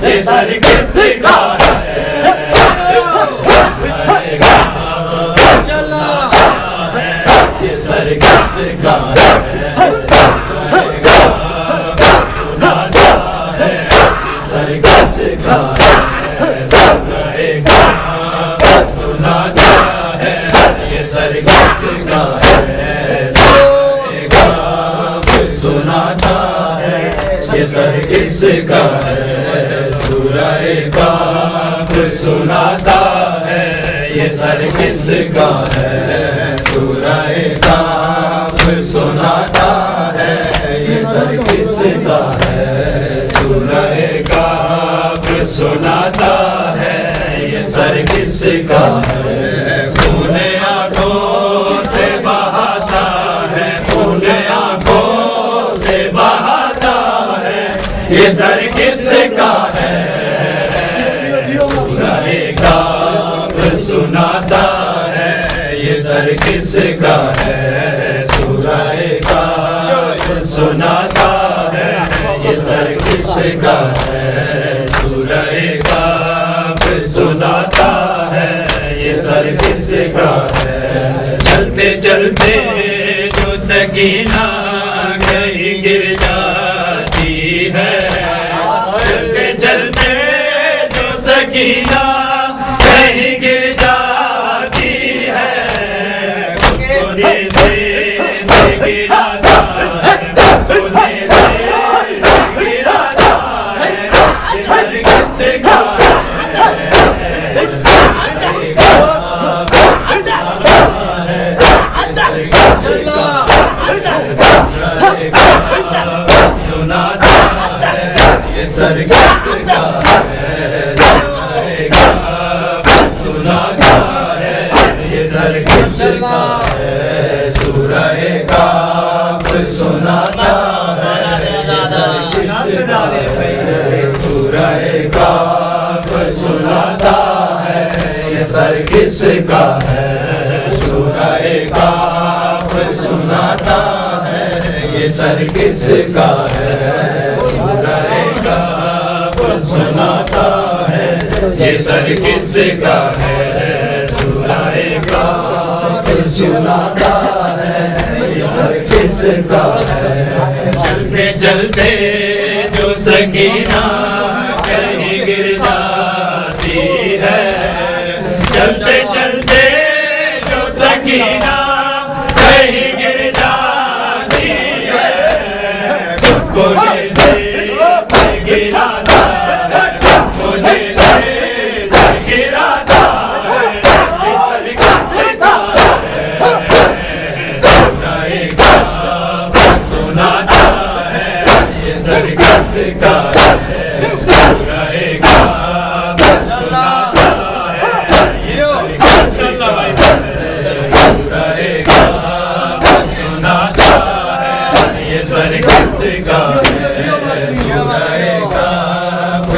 یہ سر کس کا ہے یہ سر کس کا ہے سر کس کا ہے سناتا ہے یہ سر کس کا ہے سناتا ہے یہ سر کس کا ہے سورہ کاف سناتا ہے یہ سر کس کا ہے سورہ کاف سناتا ہے یہ سر کس کا ہے سورہ کاف سناتا ہے یہ سر کس کا ہے خون آنکھوں سے بہاتا ہے خون آنکھوں سے بہاتا ہے یہ سر کس کا ہے سورہ کاف سناتا ہے یہ سر کس کا ہے سورہ کاف سناتا ہے یہ سر کس کا ہے سورہ کاف سناتا ہے یہ سر کس کا ہے چلتے چلتے جو سکینہ کہیں گر جاتی ہے چلتے چلتے جو سکینہ کہیں گر جاتی ہے کونے سے گراتا ہے کونے سے گراتا ہے یہ سر کس کا سناتا ہے یہ سر کس کا ہے سناتا ہے یہ سر کس کا ہے سورہ کاف سناتا ہے یہ سر کس کا ہے سورہ کاف سناتا ہے یہ سر کس کا ہے سورہ کاف سناتا ہے یہ سر کس کا ہے سورہ کاف سناتا ہے یہ سر کس کا ہے سورہ کاف سناتا ہے یہ سر کس کا ہے چلتے چلتے جو سکینہ کہیں گر جاتی ہے چلتے چلتے جو سکینہ کہیں گر جاتی ہے کونے سے گراتا ہے کونے سے گراتا ہے یہ سر کس کا ہے سورہ کاف سناتا ہے یہ سر کس کا ہے سورہ کاف سناتا ہے یہ سر کس کا ہے سورہ کاف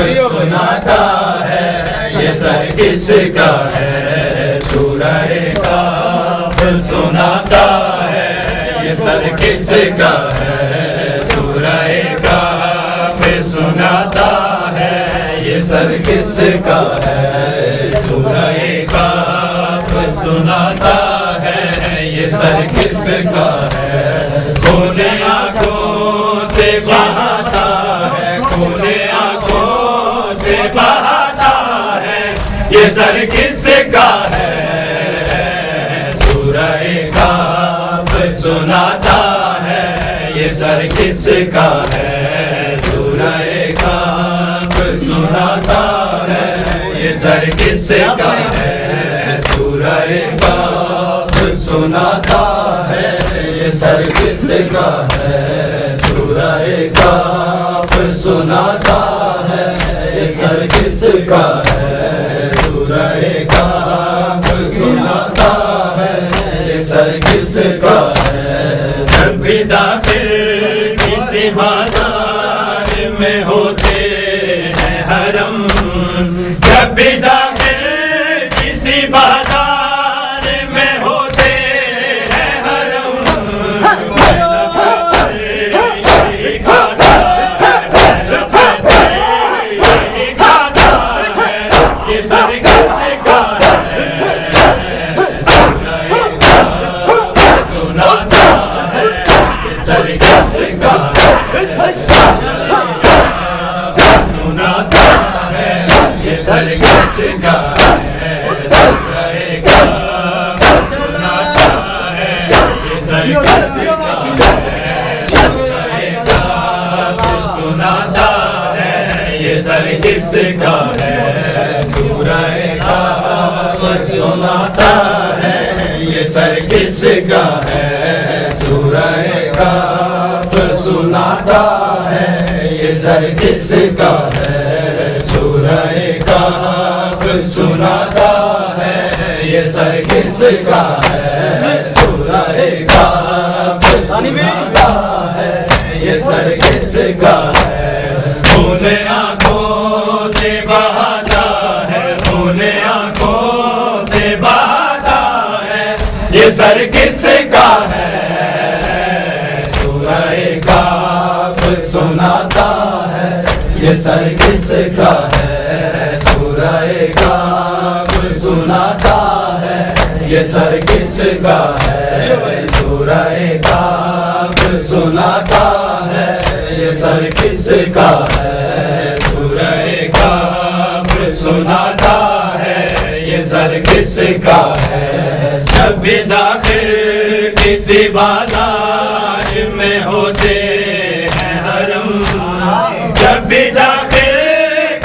سناتا ہے یہ سر کس کا ہے سورہ کاف سناتا ہے یہ سر کس کا ہے سورہ کاف سناتا ہے یہ سر کس کا ہے سورہ کاف سناتا ہے یہ سر کس کا ہے سورہ کاف سناتا ہے یہ سر کس کا ہے خون آنکھوں سے بہاتا ہے خون آنکھوں سے بہاتا ہے یہ سر کس کا ہے سورہ کاف سناتا ہے یہ سر کس کا ہے سورہ کاف سناتا ہے یہ سر کس کا ہے سورہ کاف سناتا ہے یہ سر کس کا ہے سورہ کاف سناتا ہے یہ سر کس کا ہے سورہ کاف سناتا ہے یہ سر کس کا ہے جب بھی داخل کسی بازار میں ہوتے ہیں حرم جب بھی داخل کسی بازار میں ہوتے ہیں حرم یہی کھاتا ہے یہی سر کس کا ہے سورہ کہف سناتا ہے یہ سر کس کا ہے سورہ کہف سناتا ہے یہ سر کس کا ہے سورہ کہف سناتا ہے یہ سر کس کا ہے سورہ کہف سناتا ہے یہ سر کس کا ہے سورہ کہف سناتا ہے یہ سر کس کا ہے سورہ کہف سناتا ہے یہ سر کس کا ہے خون آنکھوں سے بہاتا ہے خون آنکھوں سے بہاتا ہے یہ سر کس کا ہے سورہ کہف سناتا ہے یہ سر کس کا ہے سورہ کہف سناتا ہے یہ سر کس کا ہے سورہ کہف سناتا ہے یہ سر کس کا ہے سورہ کہف سناتا ہے یہ سر کس کا ہے جب بھی داخل کسی بازار میں ہوتے ہیں حرم جب بھی داخل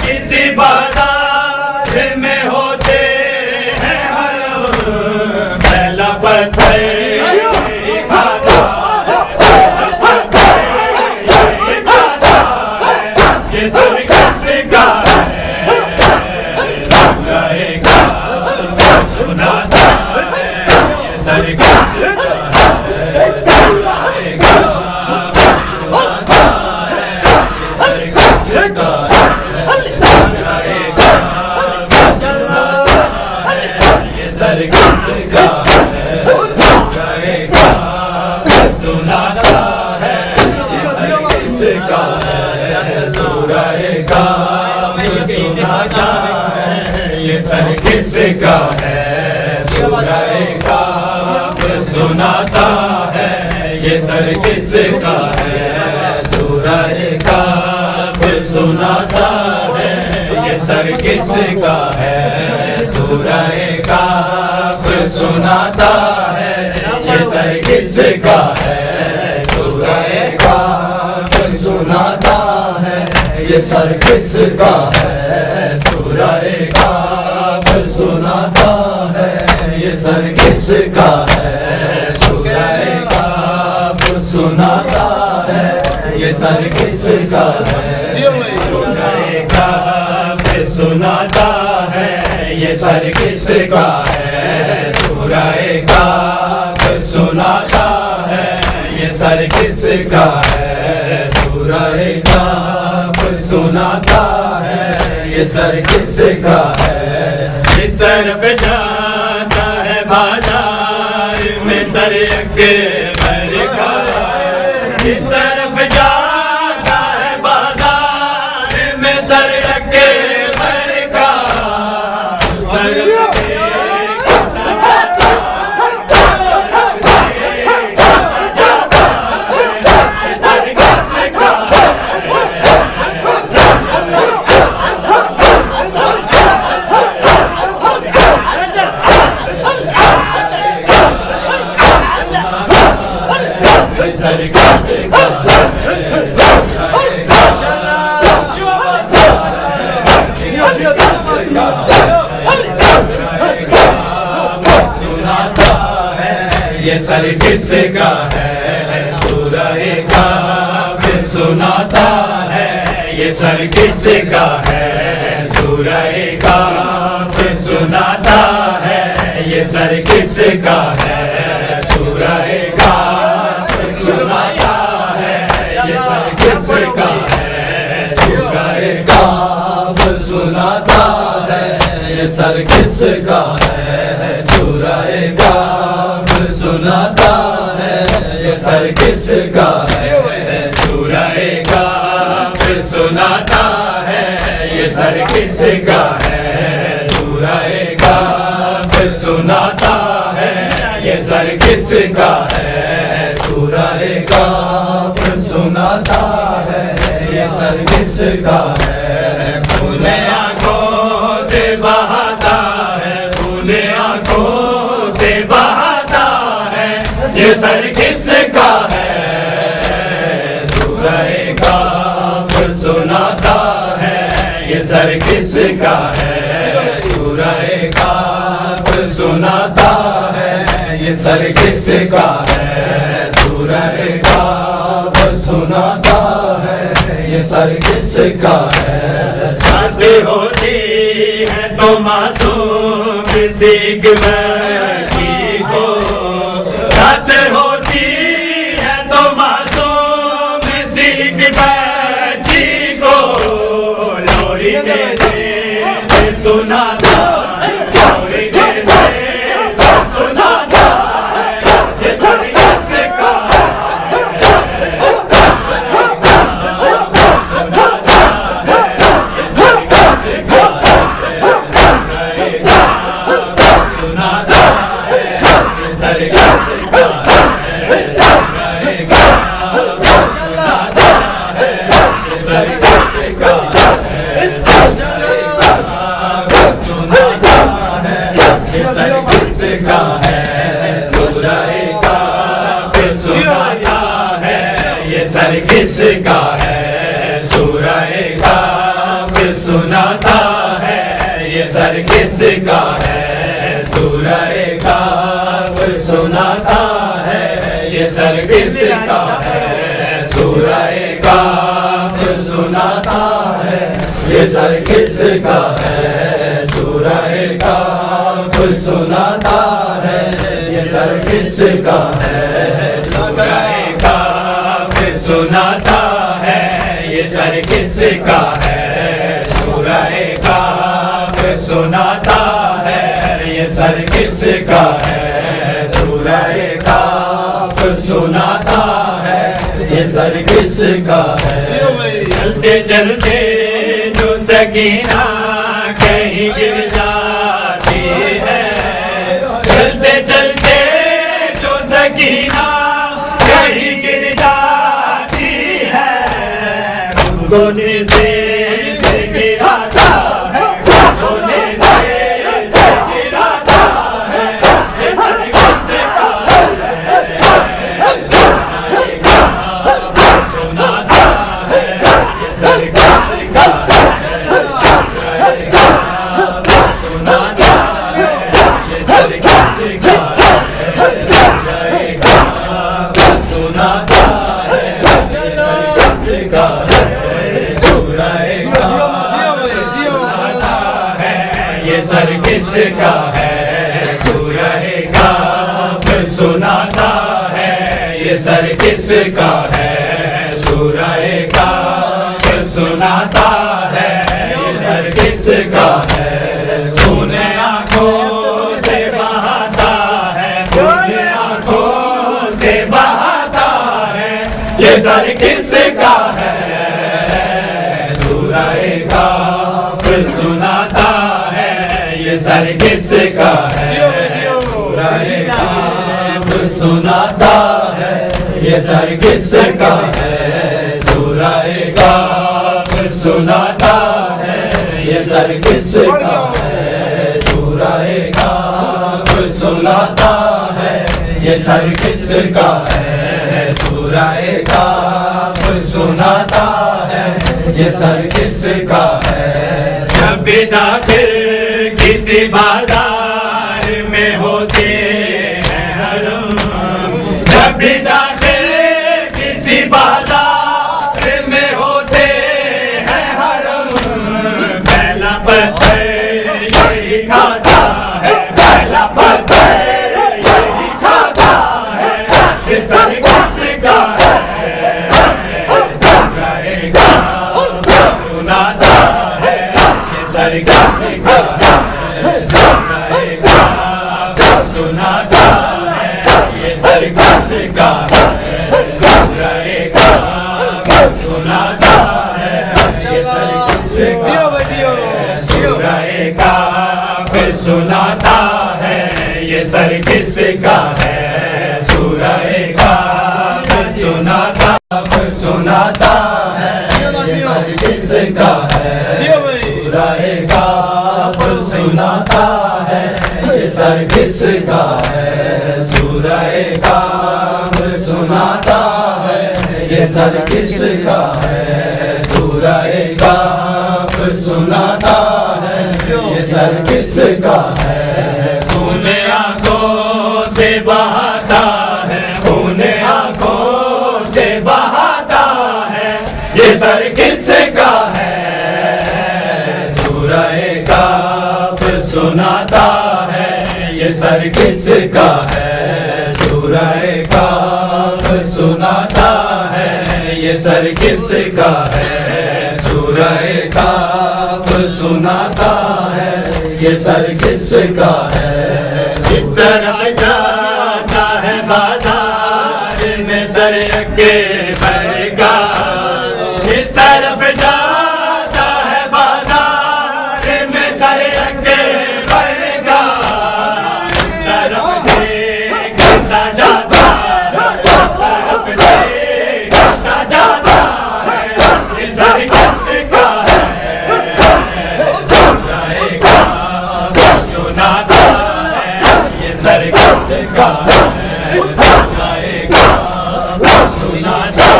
کسی بازار میں ہوتے ہیں حرم پہلا پتھر کھاتا ہے یہ سر کس کا ہے سورہ کہف سناتا ہے یہ سر کس کا ہے سورہ کہف سناتا ہے یہ سر کس کا ہے سورہ کہف سناتا ہے یہ سر کس کا ہے سورہ کہف سناتا ہے یہ سر کس کا ہے سورہ کہف سناتا ہے یہ سر کس کا ہے سورہ کہف سناتا ہے یہ سر کس کا ہے سورہ کہف سناتا ہے یہ سر کس کا ہے سورہ کہف سناتا ہے یہ سر کس کا ہے سورہ کہف سناتا ہے یہ سر کس کا ہے سورہ کہف سناتا ہے یہ سر کس کا ہے سورہ کہف سناتا ہے یہ سر کس کا ہے سورہ کہف سناتا ہے یہ سر کس کا ہے سورہ کہف سناتا ہے یہ سر کس کا ہے سورہ کہف سناتا ہے یہ سر کس کا ہے اس طرف جاتا ہے بازار میں سر اکبر کا اس طرف جاتا ہے بازار میں سر اکبر کا یہ سر کس کا ہے سورہ کہف سناتا ہے یہ سر کس کا ہے سورہ کہف سناتا ہے یہ سر کس کا ہے سورہ کہف سناتا ہے یہ سر کس کا ہے سورہ کہف سناتا ہے یہ سر کس کا ہے سورہ کہف سناتا ہے یہ سر کس کا ہے سورہ کہف سناتا ہے یہ سر کس کا ہے سورہ کہف سناتا ہے یہ سر کس کا ہے سورہ کہف سناتا ہے یہ سر کس کا ہے سن آنکھوں سر کس کا ہے سورہ کاف سناتا ہے یہ سر کس کا ہے سورہ کاف سناتا ہے یہ سر کس کا ہے سورہ کاف سناتا ہے یہ سر کس کا ہے بات ہوتی ہے تو معصوم سیکھ بچی کو بات ہوتی ہے تو معصوم سیکھ بچی کو لوری سے سناتا ہے لوری سے سناتا ہے یہ سر کس کا سر کس کا ہے سورہ کاف سناتا ہے یہ سر کس کا ہے سورہ کاف سناتا ہے یہ سر کس کا ہے سورہ کاف سناتا ہے یہ سر کس کا ہے سورہ کاف سناتا ہے یہ سر کس کا ہے سورہ سناتا ہے یہ سر کس کا ہے سورہ کاف سناتا ہے یہ سر کس کا ہے سورہ کاف سناتا ہے یہ سر کس کا ہے چلتے چلتے جو سکینہ کہیں گر جاتی ہے چلتے چلتے جو سکینہ کہیں گر جاتی گونے سے گراتا ہے گونے سے گراتا ہے یہ سر کس کا ہے سناتا ہے یہ سر کس کا ہے سناتا ہے یہ سر کس کا ہے سناتا ہے یہ سر کس کا ہے یہ سر کس کا ہے سورہ کاف سناتا ہے یہ سر کس کا ہے سورہ کاف سناتا ہے یہ سر کس کا ہے سونے آنکھوں سے بہاتا ہے سونے آنکھوں سے بہاتا ہے یہ سر کس کا ہے سورہ کاف سناتا ہے یہ سر کس کا ہے سورہ کاف سناتا ہے یہ سر کس کا ہے سورہ کاف سناتا ہے یہ سر کس کا ہے سورہ کاف سناتا ہے یہ سر کس کا ہے سورہ کاف سناتا ہے یہ سر کس کا ہے جب بھی داخل کسی بازار میں ہوتے ہیں حرم جب بھی داخل کسی بازار میں ہوتے ہیں حرم پہلا پتھر یہی کھاتا ہے پہلا پتھر یہی کھاتا ہے یہ سر کس کا ہے سناتا ہے یہ سر کس کا ہے سناتا ہے یہ سر کس کا ہے سناتا ہے یہ سر کس کا سورہ کاف سناتا ہے یہ سر کس کا ہے سورہ کاف سناتا ہے یہ سر کس کا ہے سورہ کاف سناتا ہے یہ سر کس کا ہے سورہ کاف سر کس کا ہے سورہ کاف سناتا ہے یہ سر کس کا ہے خون آنکھوں سے بہاتا ہے خون آنکھوں سے بہاتا ہے یہ سر کس کا ہے سورہ کاف سناتا ہے یہ سر کس کا ہے سورہ کاف سناتا ہے یہ سر کس کا ہے سورہ کاف سناتا ہے یہ سر کس کا ہے کس طرح جاتا ہے بازار میں سر اکبر کا کس طرف جاتا ہے بازار میں سر اکبر کا کس طرف دیکھتا جاتا کس طرف دیکھتا جاتا ہے یہ سر کس کا ہے سورہ کاف سناتا ہے یہ سر کس کا ہے سورہ کاف سناتا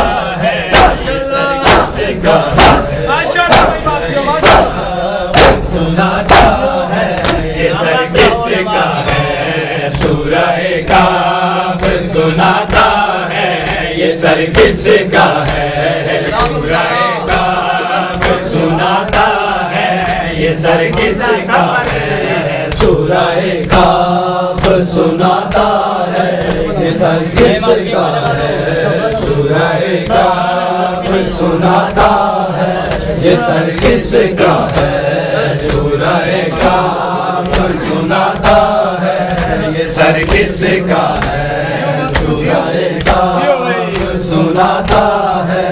ہے یہ سر کس کا ہے سناتا ہے یہ سر کس کا ہے سورہ کاف سناتا ہے یہ سر کس کا ہے سورہ کاف سناتا ہے یہ سر کس کا ہے سورہ کاف سناتا ہے یہ سر کس کا ہے سورہ کاف سناتا ہے یہ سر کس کا ہے سورہ کاف سناتا ہے یہ سر کس کا ہے سورہ کاف سناتا ہے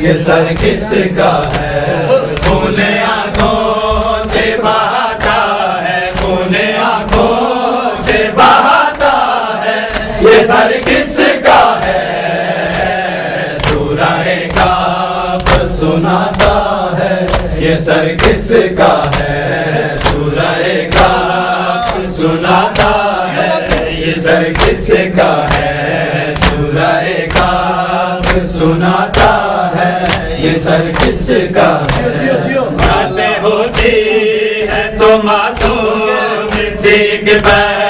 یہ سر کس کا ہے خون آنکھوں سے بہاتا ہے خون آنکھوں سے بہاتا ہے یہ سر کس کا ہے سورہ کاف سناتا ہے یہ سر کس کا ہے سورہ کاف سناتا ہے یہ سر کس کا ہے سورہ کاف سناتا ہے یہ سر کس کا ہے باتیں ہوتی ہے تو معصوم سی اکبر